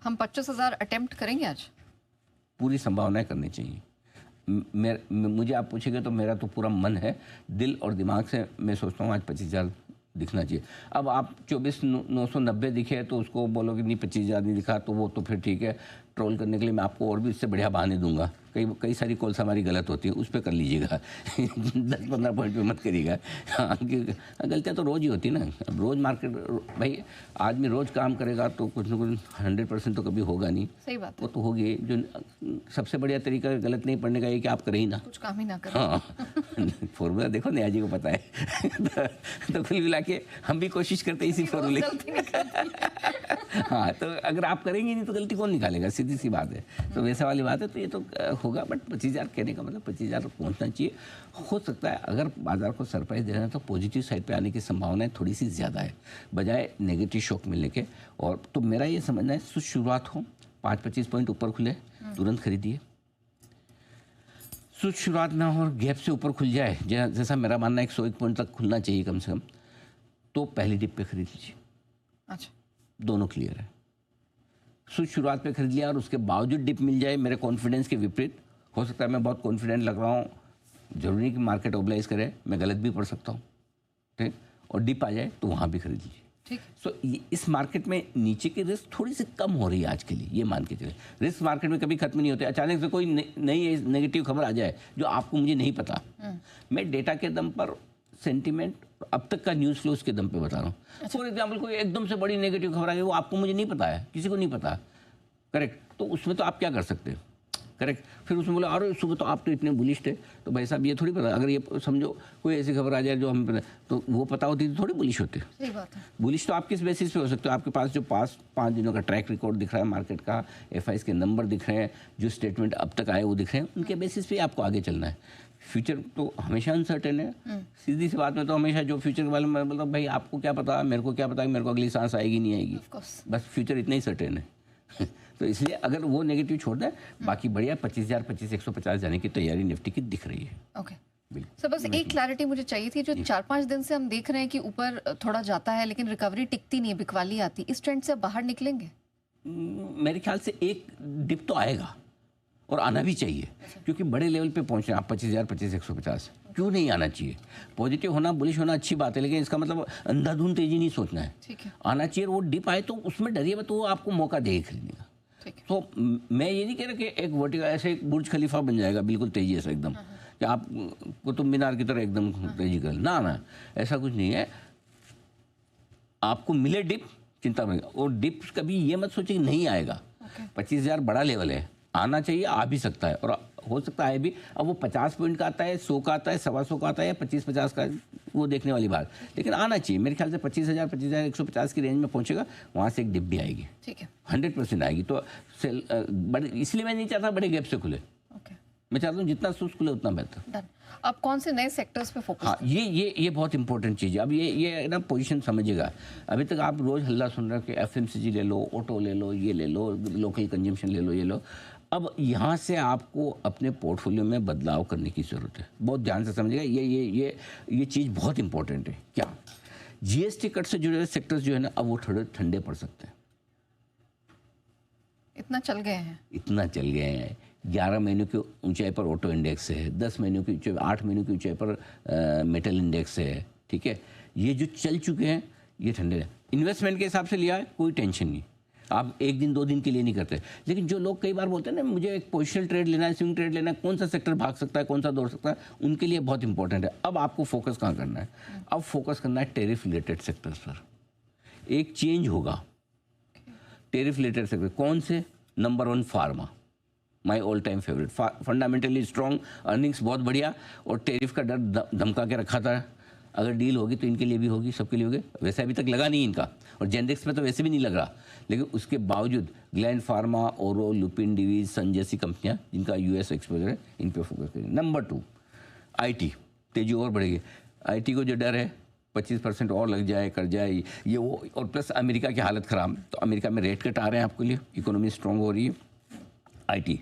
हम 25,000 अटेम्प्ट करेंगे आज? पूरी संभावनाएं करनी चाहिए। मुझे आप पूछेंगे तो मेरा तो पूरा मन है, दिल और दिमाग से मैं सोचता हूँ आज 25,000 दिखना चाहिए। अब आप 24,990 दिखे तो उसको बोलोगे नहीं 25,000 नहीं दिखा, तो वो तो फिर ठीक है, ट्रोल करने के लिए मैं आपको और भी इससे बढ़िया बहाने दूंगा। कई सारी कॉल्स हमारी गलत होती है, उस पर कर लीजिएगा 10-15 पॉइंट पे मत करिएगा। हाँ, गलतियाँ तो रोज़ ही होती ना। अब रोज़ मार्केट, भाई आदमी रोज़ काम करेगा तो कुछ ना कुछ 100% तो कभी होगा नहीं। सही बात है। वो तो होगी। जो सबसे बढ़िया तरीका गलत नहीं पढ़ने का ये कि आप करें ही ना, कुछ काम ही ना करें। हाँ फॉर्मूला देखो नया जी को पता है। तो कुल मिला के हम भी कोशिश करते हैं इसी फॉर्मूले। हाँ, तो अगर आप करेंगे नहीं तो गलती कौन निकालेगा, सीधी सी बात है। तो वैसा वाली बात है, तो ये तो होगा। बट 25,000 कहने का मतलब 25,000 पहुंचना चाहिए। हो सकता है अगर बाजार को सरप्राइज देना है तो पॉजिटिव साइड पे आने की संभावनाएं थोड़ी सी ज़्यादा है बजाय नेगेटिव शॉक मिलने के। और तो मेरा ये समझना है शुरुआत हो, 5-25 पॉइंट ऊपर खुले तुरंत खरीदिए। शुरुआत ना हो और गैप से ऊपर खुल जाए, जैसा मेरा मानना है 101 पॉइंट तक खुलना चाहिए कम से कम, तो पहली डिप पे खरीद लीजिए। अच्छा, दोनों क्लियर है। शुरुआत पे खरीद लिया और उसके बावजूद डिप मिल जाए, मेरे कॉन्फिडेंस के विपरीत, हो सकता है मैं बहुत कॉन्फिडेंट लग रहा हूँ, जरूरी नहीं कि मार्केट ओबलाइज करे, मैं गलत भी पढ़ सकता हूँ, ठीक, और डिप आ जाए तो वहाँ भी खरीद लीजिए। ठीक। सो इस मार्केट में नीचे की रिस्क थोड़ी सी कम हो रही है आज के लिए, ये मान के चले। रिस्क मार्केट में कभी खत्म नहीं होते। अचानक से कोई नई नेगेटिव खबर आ जाए जो आपको मुझे नहीं पता, मैं डेटा के दम पर, सेंटीमेंट, अब तक का न्यूज़ फ्लो के दम पे बता रहा हूँ। फॉर एग्जाम्पल कोई एकदम से बड़ी नेगेटिव खबर आ गई, वो आपको मुझे नहीं पता है, किसी को नहीं पता, करेक्ट, तो उसमें तो आप क्या कर सकते हैं, करेक्ट। फिर उसमें बोला अरे सुबह तो आप तो इतने बुलिश थे, तो भाई साहब ये थोड़ी पता, अगर ये समझो कोई ऐसी खबर आ जाए जो हमें पता, तो वो पता होती तो थोड़ी बुलिश होते। सही बात है। बुलिश तो आप किस बेसिस पे हो सकते हो, आपके पास जो पास 5 दिनों का ट्रैक रिकॉर्ड दिख रहा है मार्केट का, एफआईज के नंबर दिख रहे हैं, जो स्टेटमेंट अब तक आए वो दिख रहे हैं, उनके बेसिस पे आपको आगे चलना है। फ्यूचर तो हमेशा अनसर्टेन है, सीधी सी बात में तो हमेशा जो फ्यूचर के बारे में मैं बोलता हूँ भाई आपको क्या पता, मेरे को क्या पता कि मेरे को अगली सांस आएगी नहीं आएगी, बस फ्यूचर इतना ही सर्टेन है। तो इसलिए अगर वो नेगेटिव छोड़ दें, बाकी बढ़िया 25,000, 150 जाने की तैयारी निफ्टी की दिख रही है। ओके, सर बस एक क्लैरिटी मुझे चाहिए थी, जो 4-5 दिन से हम देख रहे हैं कि ऊपर थोड़ा जाता है लेकिन रिकवरी टिकती नहीं है, बिकवाली आती, इस ट्रेंड से बाहर निकलेंगे? मेरे ख्याल से एक डिप तो आएगा और आना भी चाहिए, क्योंकि बड़े लेवल पे पहुंचे आप 25,000, 25,150, क्यों नहीं आना चाहिए। पॉजिटिव होना, बुलिश होना अच्छी बात है, लेकिन इसका मतलब अंधाधुंध तेजी नहीं सोचना है, ठीक है। आना चाहिए। वो डिप आए तो उसमें डरिए मत, वो आपको मौका देगी खरीदने का। तो मैं ये नहीं कह रहा कि एक वर्टिकल ऐसे एक बुर्ज खलीफा बन जाएगा बिल्कुल तेजी ऐसा एकदम, कि आप कुतुब मीनार की तरह एकदम तेजी कर, ना ऐसा कुछ नहीं है। आपको मिले डिप, चिंता में, और डिप कभी ये मत सोचे कि नहीं आएगा। 25,000 बड़ा लेवल है, आना चाहिए, आ भी सकता है और हो सकता है भी। अब वो 50 पॉइंट का आता है, 100 का आता है, 125 का आता है, या 25-50 का, वो देखने वाली बात, लेकिन आना चाहिए। मेरे ख्याल से 25,000, 25,150 की रेंज में पहुंचेगा, वहाँ से एक डिप भी आएगी, ठीक है, 100% आएगी। तो सेल बड़े, इसलिए मैं नहीं चाहता बड़े गैप से खुले, मैं चाहता हूँ जितना सुस्त खुले उतना बेहतर। अब कौन से नए सेक्टर्स पे फोकस? हाँ, ये बहुत इंपॉर्टेंट चीज़ है। अब ये ना पोजीशन समझिएगा। अभी तक आप रोज़ हल्ला सुन रहे हो कि एफएमसीजी ले लो, ऑटो ले लो, ये ले लो, लोकल कंजम्पशन ले लो, ये लो। अब यहाँ से आपको अपने पोर्टफोलियो में बदलाव करने की ज़रूरत है। बहुत ध्यान से समझिएगा, ये चीज़ बहुत इंपॉर्टेंट है। क्या जीएसटी कट से जुड़े सेक्टर्स जो है ना, अब वो थोड़े ठंडे पड़ सकते हैं। इतना चल गए हैं 11 महीनों की ऊंचाई पर ऑटो इंडेक्स है, 10 महीनों की ऊंचाई, 8 महीनों की ऊंचाई पर मेटल इंडेक्स है, ठीक है। ये जो चल चुके हैं ये ठंडे हैं। इन्वेस्टमेंट के हिसाब से लिया है, कोई टेंशन नहीं, आप 1 दिन 2 दिन के लिए नहीं करते। लेकिन जो लोग कई बार बोलते हैं ना मुझे एक पोजिशनल ट्रेड लेना है, स्विंग ट्रेड लेना है, कौन सा सेक्टर भाग सकता है, कौन सा दौड़ सकता है, उनके लिए बहुत इंपॉर्टेंट है। अब आपको फोकस कहाँ करना है? अब फोकस करना है टेरिफ रिलेटेड सेक्टर्स पर। एक चेंज होगा टेरिफ रिलेटेड सेक्टर। कौन से? Number 1 pharma, my all time favourite, fundamentally strong, earnings बहुत बढ़िया, और टेरिफ का डर धमका के रखा था। अगर डील होगी तो इनके लिए भी होगी, सबके लिए होगी। वैसे अभी तक लगा नहीं इनका, और जेनेरिक्स में तो वैसे भी नहीं लग रहा, लेकिन उसके बावजूद ग्लैंड फार्मा, ओरो, लुपिन, डिवीज, सन जैसी कंपनियां जिनका यूएस एक्सपोजर है, इन पर फोकस करें। नंबर 2 आईटी, तेजी और बढ़ेगी। आईटी को जो डर है 25% और लग जाए, कर जाए ये वो, और प्लस अमेरिका की हालत ख़राब, तो अमेरिका में रेट कट आ रहे हैं आपके लिए, इकोनॉमी स्ट्रॉन्ग हो रही है। आईटी,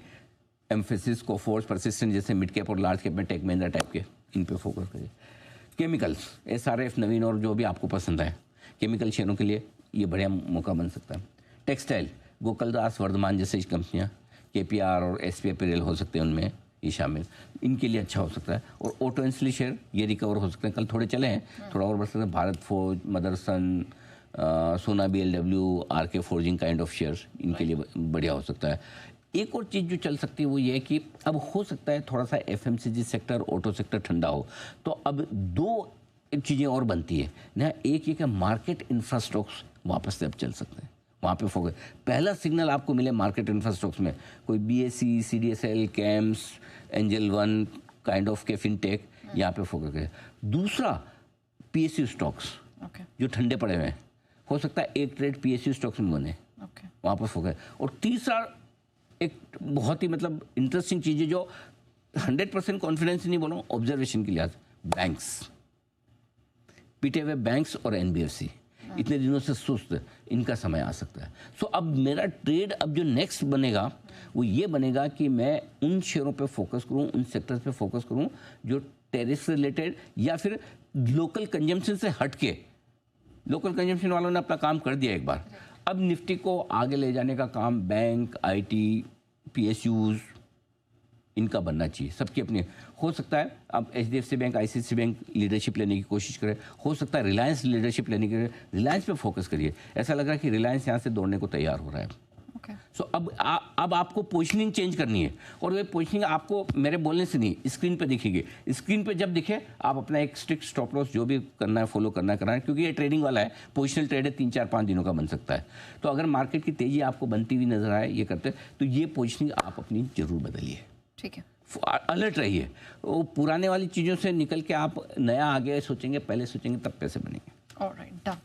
एम्फेसिस, कोफोर्स, परसिस्टेंट जैसे मिड कैप और लार्ज कैप में टेक महिंद्रा टाइप के, इन पे फोकस करिए। केमिकल्स, एसआरएफ, नवीन और जो भी आपको पसंद है, केमिकल शेयरों के लिए ये बढ़िया मौका बन सकता है। टेक्सटाइल, गोकुलदास वर्धमान जैसे कंपनियां, KPR और SPI पेरेल हो सकते हैं, उनमें ये शामिल, इनके लिए अच्छा हो सकता है। और ऑटो इंसली शेयर ये रिकवर हो सकते हैं, कल थोड़े चले हैं, थोड़ा और बढ़ सकते हैं। भारत फोर्ज, मदरसन, सोना BLW, RK forging kind of shares, इनके लिए बढ़िया हो सकता है। एक और चीज़ जो चल सकती है वो ये है कि अब हो सकता है थोड़ा सा FMCG सेक्टर, ऑटो सेक्टर ठंडा हो, तो अब दो चीज़ें और बनती है ना। एक ये कि मार्केट इंफ्रास्ट्रक्स वापस से अब चल सकते हैं, वहाँ पे फोकस। पहला सिग्नल आपको मिले मार्केट इंफ्रास्ट्रक्स में, कोई BSE, CDSL, camps, angel one kind of K fintech, यहाँ पे फोकस है। दूसरा PSU स्टॉक्स जो ठंडे पड़े हुए हैं, हो सकता है एक ट्रेड PSU स्टॉक्स में बने, वहाँ पर फोकस है। और तीसरा एक बहुत ही मतलब इंटरेस्टिंग चीज़ है जो 100% कॉन्फिडेंस नहीं बोलूँ, ऑब्जर्वेशन के लिहाज, बैंक्स, पिटे हुए बैंक्स और NBFC इतने दिनों से सुस्त, इनका समय आ सकता है। सो अब मेरा ट्रेड अब जो नेक्स्ट बनेगा वो ये बनेगा कि मैं उन शेयरों पे फोकस करूं, उन सेक्टर्स पे फोकस करूं जो टेरिफ से रिलेटेड या फिर लोकल कंजम्पशन से हटके, लोकल कंजम्पशन वालों ने अपना काम कर दिया एक बार, अब निफ्टी को आगे ले जाने का काम बैंक, IT, PSUs इनका बनना चाहिए। सबकी अपनी हो सकता है। अब HDFC bank, ICICI bank leadership लेने की कोशिश करे, हो सकता है रिलायंस लीडरशिप लेने की, रिलायंस पे फोकस करिए। ऐसा लग रहा है कि रिलायंस यहाँ से दौड़ने को तैयार हो रहा है। सो अब आपको पोजीशनिंग चेंज करनी है, और वो पोजीशनिंग आपको मेरे बोलने से नहीं, स्क्रीन पे दिखेगी। स्क्रीन पे जब दिखे आप अपना एक स्ट्रिक्ट स्टॉप लॉस जो भी करना है फॉलो करना है, क्योंकि ये ट्रेडिंग वाला है, पोजिशनल ट्रेड है, 3-4-5 दिनों का बन सकता है। तो अगर मार्केट की तेजी आपको बनती हुई नजर आए ये करते, तो ये पोजिशनिंग आप अपनी जरूर बदलिए। ठीक है, अलर्ट रहिए। वो पुराने वाली चीज़ों से निकल के आप नया आगे सोचेंगे, पहले सोचेंगे तब पैसे बनेंगे। Alright, done.